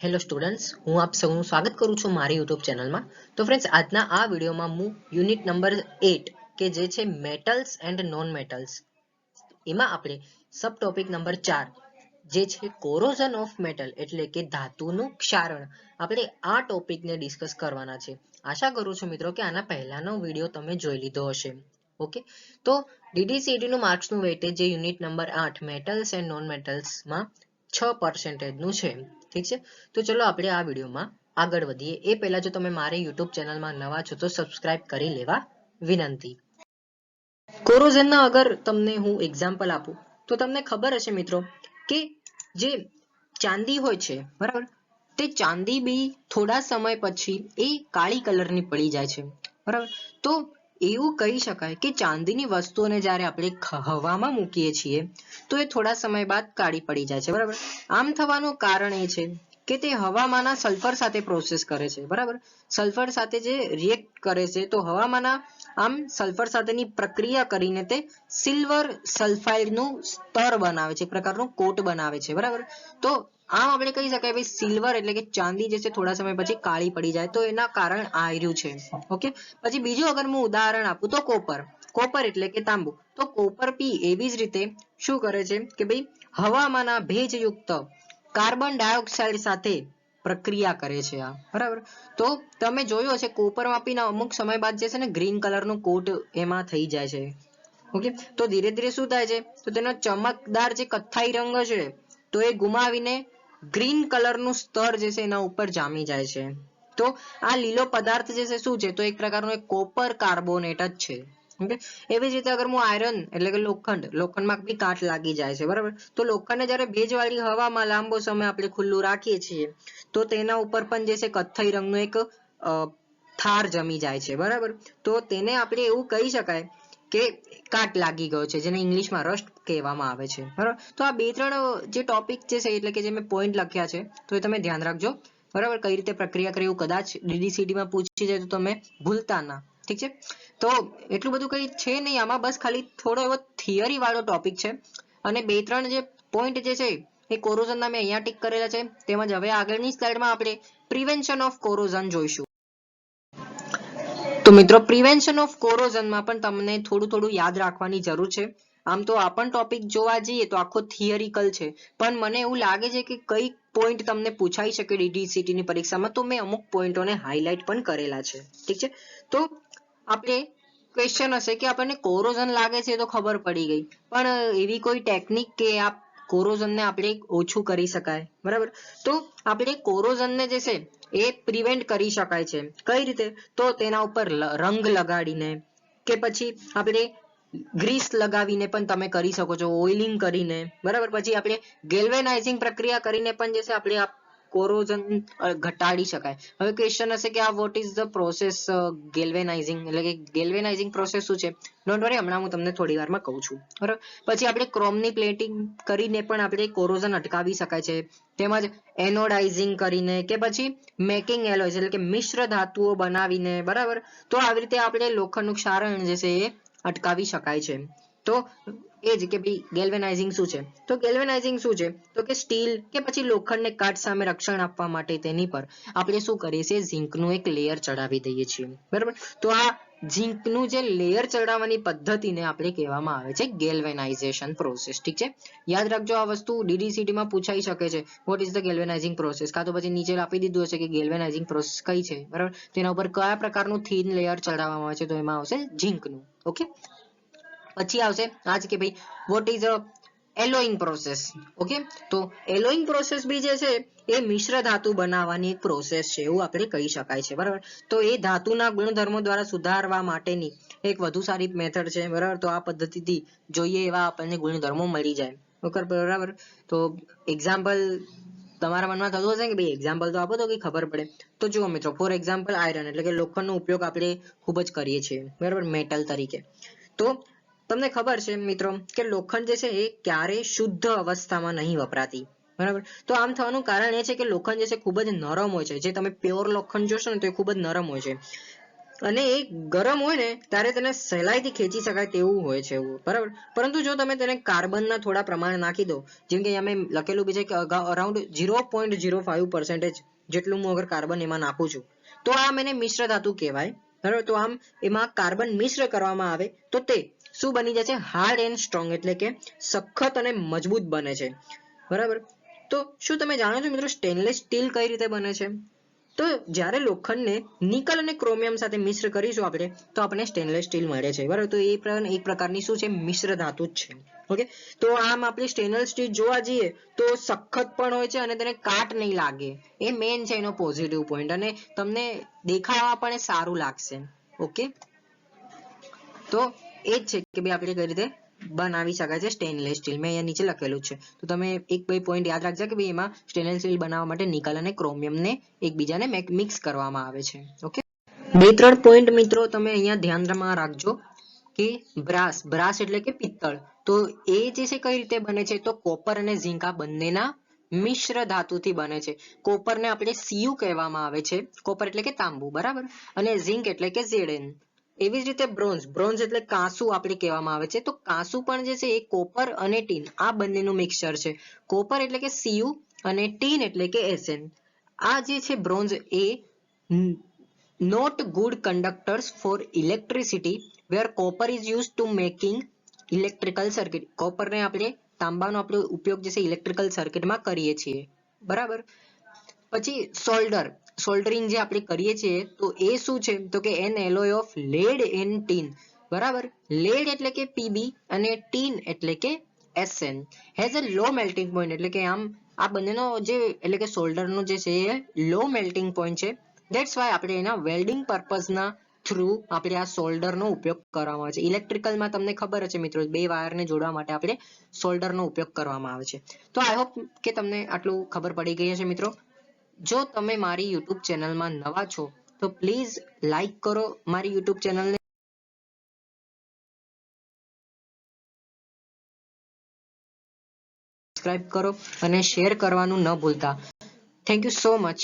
Hello students, હું આપ સૌનું સ્વાગત કરું છું મારી યુટ્યુબ ચેનલમાં. તો ફ્રેન્ડ્સ, આજના આ વિડીયોમાં હું યુનિટ નંબર 8 કે જે છે મેટલ્સ એન્ડ નોન મેટલ્સ, એમાં આપણે સબ ટોપિક નંબર 4 જે છે કોરોઝન ઓફ મેટલ એટલે કે ધાતુનું ક્ષારણ, આપણે આ ટોપિકને ડિસ્કસ કરવાના છે. આશા કરું છું મિત્રો કે આના પહેલાનો વિડીયો તમે જોઈ લીધો હશે. ઓકે, તો DDCET નું માર્ક્સનું વેટેજ જે unit number 8 metals and non મેટલ્સમાં 6% નું છે. ઠીક છે, તો ચલો આપણે આ વિડીયોમાં આગળ વધીએ. એ પહેલા જો તમે મારી યુટ્યુબ ચેનલમાં નવા છો તો સબસ્ક્રાઇબ કરી લેવા વિનંતી. કોરોઝનના અગર તમને હું એક્ઝામ્પલ આપું તો તમને ખબર હશે મિત્રો કે જે ચાંદી હોય છે, બરાબર, તે ચાંદી બી થોડા સમય પછી એ કાળી કલરની પડી જાય છે, બરાબર. તો એવું કહી શકાય કે ચાંદીની વસ્તુઓને જ્યારે આપણે હવામાં મૂકીએ છીએ તો એ થોડા સમય બાદ કાળી પડી જાય છે, બરાબર. આમ થવાનું કારણ એ છે કે તે હવામાંના સલ્ફર સાથે પ્રોસેસ કરે છે, બરાબર. સલ્ફર સાથે જે રિએક્ટ કરે છે તો હવામાંના આમ સલ્ફર સાથેની પ્રક્રિયા કરીને તે સિલ્વર સલ્ફાઇડનું સ્તર બનાવે છે, એક પ્રકારનું કોટ બનાવે છે, બરાબર. તો આમ આપણે કહી શકાય ભાઈ સિલ્વર એટલે કે ચાંદી જે છે થોડા સમય પછી કાળી પડી જાય તો એના કારણ આ રહ્યું છે. ઓકે, પછી બીજું અગર હું ઉદાહરણ આપું તો કોપર એટલે કે તાંબુ. તો કોપર બી એવી જ રીતે શું કરે છે કે ભાઈ હવામાંના ભેજયુક્ત કાર્બન ડાયોક્સાઇડ સાથે પ્રક્રિયા કરે છે આ, બરાબર. તો તમે જોયું હશે કોપરમાં પણ અમુક સમય બાદ જે છે ને ગ્રીન કલરનું કોટ એમાં થઈ જાય છે. ઓકે, તો ધીરે ધીરે શું થાય છે તો તેનો ચમકદાર જે કથ્થાઈ રંગ છે તો એ ગુમાવીને ગ્રીન કલરનું સ્તર જે છે એના ઉપર જામી જાય છે. તો આ લીલો પદાર્થ જે છે શું છે તો એક પ્રકારનો એક કોપર કાર્બોનેટ જ છે. ઓકે, એવી જ રીતે અગર હું આયરન એટલે કે લોખંડમાં બી કાટ લાગી જાય છે, બરાબર. તો લોખંડને જ્યારે ભેજવાળી હવામાં લાંબો સમય આપણે ખુલ્લું રાખીએ છીએ તો તેના ઉપર પણ જે છે કથ્થઈ રંગનો એક થાર જમી જાય છે, બરાબર. તો તેને આપણે એવું કહી શકાય કે કાટ લાગી ગયો છે, જેને ઇંગ્લિશમાં રસ્ટ કહેવામાં આવે છે, બરાબર. તો આ બે ત્રણ જે ટોપિક જે છે એટલે કે જે મેં પોઈન્ટ લખ્યા છે તો એ તમે ધ્યાન રાખજો, બરાબર. કઈ રીતે પ્રક્રિયા કરી એવું કદાચ DDCET માં પૂછી જાય તો તમે ભૂલતા ના. ઠીક છે, તો એટલું બધું કઈ છે નહીં આમાં, બસ ખાલી થોડો એવો થિયરી વાળો ટોપિક છે અને બે ત્રણ જે પોઈન્ટ જે છે એ કોરોઝનના મેં અહીંયા ટીક કરેલા છે. તેમજ હવે આગળની સ્લાઇડમાં આપણે પ્રિવેન્શન ઓફ કોરોઝન જોઈશું. તો મિત્રો પ્રિવેન્શન ઓફ કોરોઝનમાં પણ તમને થોડું યાદ રાખવાની જરૂર છે. આમ તો આ પણ ટોપિક જોવા જઈએ તો આખો થિયરિકલ છે, પણ મને એવું લાગે છે કે કઈ પોઈન્ટ તમને પૂછાઈ શકે DDCET ની પરીક્ષામાં, તો મેં અમુક પોઈન્ટોને હાઇલાઇટ પણ કરેલા છે. ઠીક છે, તો આપણે ક્વેશ્ચન હશે કે આપણને કોરોઝન લાગે છે તો ખબર પડી ગઈ, પણ એવી કોઈ ટેકનિક કે આ કોરોઝનને આપણે ઓછું કરી શકાય, બરાબર. તો આપણે કોરોઝનને જે છે એ પ્રિવેન્ટ કરી શકાય છે. કઈ રીતે? તો તેના ઉપર રંગ લગાડીને કે પછી આપણે ગ્રીસ લગાવીને પણ તમે કરી શકો છો, ઓઇલિંગ કરીને, બરાબર. પછી આપણે ગેલ્વેનાઇઝિંગ પ્રક્રિયા કરીને પણ જે છે આપણે આ કોરોઝન ઘટાડી શકાય. હવે ક્વેશ્ચન હશે કે આ what is the process galvanising એટલે કે ગેલ્વેનાઇઝિંગ પ્રોસેસ શું છે? ડોન્ટ વરી, હમણાં હું તમને થોડી વારમાં કહું છું, બરાબર. પછી આપણે ક્રોમની પ્લેટિંગ કરીને પણ આપણે કોરોઝન અટકાવી શકાય છે. તેમજ એનોડાઇઝિંગ કરીને કે પછી મેકિંગ એલોયસ એટલે કે મિશ્ર ધાતુઓ બનાવીને, બરાબર. તો આવી રીતે આપણે લોખંડનું ક્ષારણ જે છે એ અટકાવી શકાય છે. તો એ જ કે ભાઈ ગેલ્વેનાઇઝિંગ શું છે? તો ગેલ્વેનાઇઝિંગ શું છે તો કે સ્ટીલ કે પછી લોખંડને કાટ સામે રક્ષણ આપવા માટે તેની પર આપણે શું કરીએ છીએ ઝીંકનું એક લેયર ચડાવી દઈએ છીએ, બરાબર. તો આ ઝીંકનું જે લેયર ચડાવવાની પદ્ધતિને આપણે કહેવામાં આવે છે ગેલ્વેનાઇઝેશન પ્રોસેસ. ઠીક છે, યાદ રાખજો આ વસ્તુ DDCET માં પૂછાઈ શકે છે. What is the galvanising process, કાં તો પછી નીચે આપી દીધું હશે કે ગેલ્વેનાઇઝિંગ પ્રોસેસ કઈ છે, બરાબર. તેના ઉપર કયા પ્રકારનું થિન લેયર ચડાવવામાં આવે છે તો એમાં આવશે ઝીંકનું. ઓકે, પછી આવશે આજ કે ભાઈ વોટ ઇઝ એલોઈંગ પ્રોસેસ. ઓકે, તો એલોઈંગ પ્રોસેસ બી જે છે એ મિશ્ર ધાતુ બનાવવાની એક પ્રોસેસ છે એવું આપણે કહી શકાય છે, બરાબર. તો એ ધાતુના ગુણધર્મો દ્વારા સુધારવા માટેની એક વધુ સારી મેથડ છે, બરાબર. તો આ પદ્ધતિથી જોઈએ એવા આપણને ગુણધર્મો મળી જાય. ઓકે, બરાબર. તો એક્ઝામ્પલ તમારા મનમાં થતું હશે કે ભાઈ એક્ઝામ્પલ તો આપો તો કઈ ખબર પડે. તો જુઓ મિત્રો, ફોર એક્ઝામ્પલ આયરન એટલે કે લોખંડનો ઉપયોગ આપણે ખૂબ જ કરીએ છીએ, બરાબર, મેટલ તરીકે. તો તમને ખબર છે મિત્રો કે લોખંડ જે છે એ ક્યારેય શુદ્ધ અવસ્થામાં નહીં વપરાતી, બરાબર. તો આમ થવાનું કારણ એ છે કે લોખંડ જે છે ખૂબ જ નરમ હોય છે. જે તમે પ્યોર લોખંડ જોશો ને તો એ ખૂબ જ નરમ હોય છે. અને એ ગરમ હોય ને ત્યારે તેને સહેલાઈથી ખેંચી શકાય તેવું હોય છે એવું, બરાબર. પરંતુ જો તમે તેને કાર્બનના થોડા પ્રમાણ નાખી દો, જેમ કે અમે લખેલું બી છે કે અરાઉન્ડ 0.05% જેટલું હું અગર કાર્બન એમાં નાખું છું, તો આમ એને મિશ્ર ધાતુ કહેવાય, બરાબર. તો આમ એમાં કાર્બન મિશ્ર કરવામાં આવે તો તે શું બની જાય છે? હાર્ડ એન્ડ સ્ટ્રોંગ, એટલે કે સખત અને મજબૂત બને છે, બરાબર. તો શું તમે જાણો છો મિત્રો સ્ટેનલેસ સ્ટીલ કઈ રીતે બને છે? તો જ્યારે લોખંડને નિકલ અને ક્રોમિયમ સાથે મિશ્ર કરીશું આપણે, તો આપણે સ્ટેનલેસ સ્ટીલ મળે છે, બરાબર. તો એ પણ એક પ્રકારની શું છે? મિશ્ર ધાતુ જ છે. ઓકે, તો આમ આપણે સ્ટેનલેસ સ્ટીલ જોવા જઈએ તો સખત પણ હોય છે અને તેને કાટ નહીં લાગે, એ મેઇન છે એનો પોઝિટિવ પોઈન્ટ, અને તમને દેખાવા પણ એ સારું લાગશે. ઓકે, તો એ જ છે કે ભાઈ આપણે કઈ રીતે બનાવી શકાય છે સ્ટેનલેસ સ્ટીલ. મેં અહીંયા નીચે લખેલું છે, તો તમે એક બે પોઈન્ટ યાદ રાખજો કે ભાઈ એમાં સ્ટેનલેસ સ્ટીલ બનાવવા માટે નિકલ અને ક્રોમિયમને એકબીજાને મિક્સ કરવામાં આવે છે. ઓકે, બે ત્રણ પોઈન્ટ મિત્રો તમે અહીંયા ધ્યાનમાં રાખજો કે બ્રાસ એટલે કે પિત્તળ, તો એ જે છે કઈ રીતે બને છે? તો કોપર અને ઝિંક આ બંનેના મિશ્ર ધાતુથી બને છે. કોપરને આપણે Cu કહેવામાં આવે છે, કોપર એટલે કે તાંબુ, બરાબર, અને ઝિંક એટલે કે Zn. એવી જ રીતે બ્રોન્ઝ એટલે કાંસુ આપણે કહેવામાં આવે છે, તો કાંસુ પણ જે છે એ કોપર અને ટીન આ બંનેનું મિક્સચર છે. કોપર એટલે કે Cu અને ટીન એટલે કે Sn. આ જે છે bronze A not good conductors for electricity where copper is used to making electrical circuit. કોપરને આપણે તાંબાનો આપણે ઉપયોગ જે છે ઇલેક્ટ્રિકલ સર્કિટમાં કરીએ છીએ, બરાબર. પછી સોલ્ડરિંગ જે આપણે કરીએ છીએ તો એ શું છે? તો કે an alloy of lead and tin, બરાબર. લેડ એટલે કે Pb અને ટીન એટલે કે Sn has a low melting point, એટલે કે આમ આ બંનેનો જે એટલે કે સોલ્ડરનો જે છે એ લો મેલ્ટિંગ પોઈન્ટ છે. ધેટ્સ વાય આપણે એના વેલ્ડિંગ પર્પઝના થ્રુ આપણે આ સોલ્ડરનો ઉપયોગ કરવામાં આવે છે. ઇલેક્ટ્રિકલમાં તમને ખબર છે મિત્રો, બે વાયરને જોડવા માટે આપણે સોલ્ડરનો ઉપયોગ કરવામાં આવે છે. તો આઈ હોપ કે તમને આટલું ખબર પડી ગઈ હશે મિત્રો. જો તમે મારી યુટ્યુબ ચેનલમાં નવા છો તો પ્લીઝ લાઈક કરો મારી યુટ્યુબ ચેનલને, સબસ્ક્રાઇબ કરો અને શેર કરવાનું ન ભૂલતા. Thank you so much.